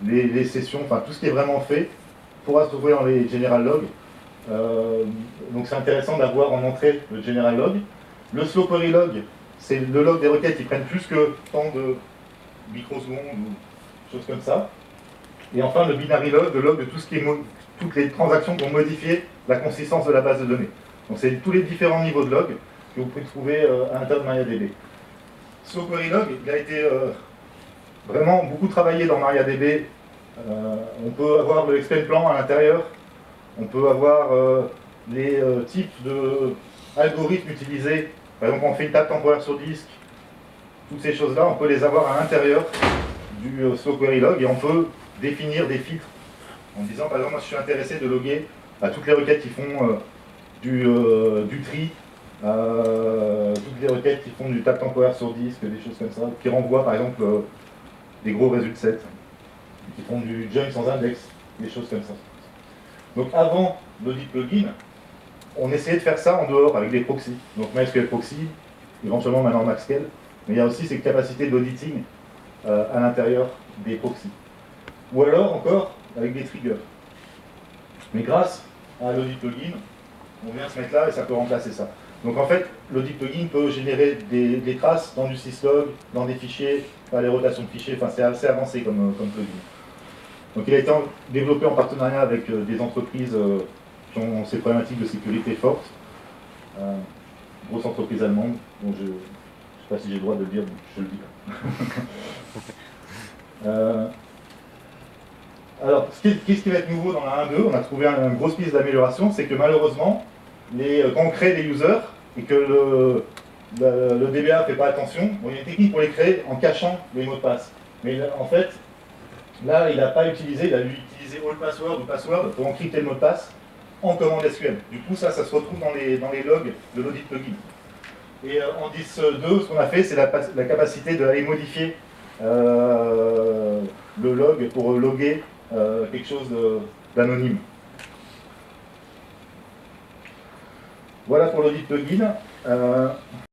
les sessions, enfin tout ce qui est vraiment fait, pourra se trouver dans les general logs. Donc c'est intéressant d'avoir en entrée le general log. Le slow query log, c'est le log des requêtes qui prennent plus que tant de microsecondes ou choses comme ça. Et enfin le binary log, le log de tout ce qui est toutes les transactions qui vont modifier la consistance de la base de données. Donc c'est tous les différents niveaux de log que vous pouvez trouver à l'intérieur de MariaDB. Slow query log, il a été vraiment beaucoup travaillé dans MariaDB. On peut avoir le explain plan à l'intérieur. On peut avoir les types d'algorithmes utilisés. Par exemple, quand on fait une table temporaire sur disque, toutes ces choses-là, on peut les avoir à l'intérieur du slow query log et on peut définir des filtres en disant, par exemple, moi je suis intéressé de loguer à toutes les requêtes qui font du tri, toutes les requêtes qui font du table temporaire sur disque, des choses comme ça, qui renvoient par exemple des gros résultats sets, qui font du join sans index, des choses comme ça. Donc avant l'audit plugin, on essayait de faire ça en dehors avec des proxys. Donc MySQL proxy, éventuellement maintenant MaxScale, mais il y a aussi ces capacités d'auditing à l'intérieur des proxys. Ou alors encore avec des triggers. Mais grâce à l'audit plugin, on vient se mettre là et ça peut remplacer ça. Donc en fait, l'audit plugin peut générer des traces dans du syslog, dans des fichiers, par les rotations de fichiers, enfin c'est assez avancé comme plugin. Donc il a été développé en partenariat avec des entreprises qui ont ces problématiques de sécurité fortes. Grosse entreprise allemande, dont je ne sais pas si j'ai le droit de le dire, je le dis. Alors, qu'est-ce qui va être nouveau dans la 1.2 ? On a trouvé une grosse piste d'amélioration, c'est que malheureusement, quand on crée des users et que le DBA ne fait pas attention, bon, il y a une technique pour les créer en cachant les mots de passe. Mais en fait, là, il n'a pas utilisé, il a utilisé all password ou password pour encrypter le mot de passe en commande SQL. Du coup, ça se retrouve dans les logs de l'audit plugin. Et en 10.2, ce qu'on a fait, c'est la capacité d'aller modifier le log pour loguer quelque chose d'anonyme. Voilà pour l'audit plugin.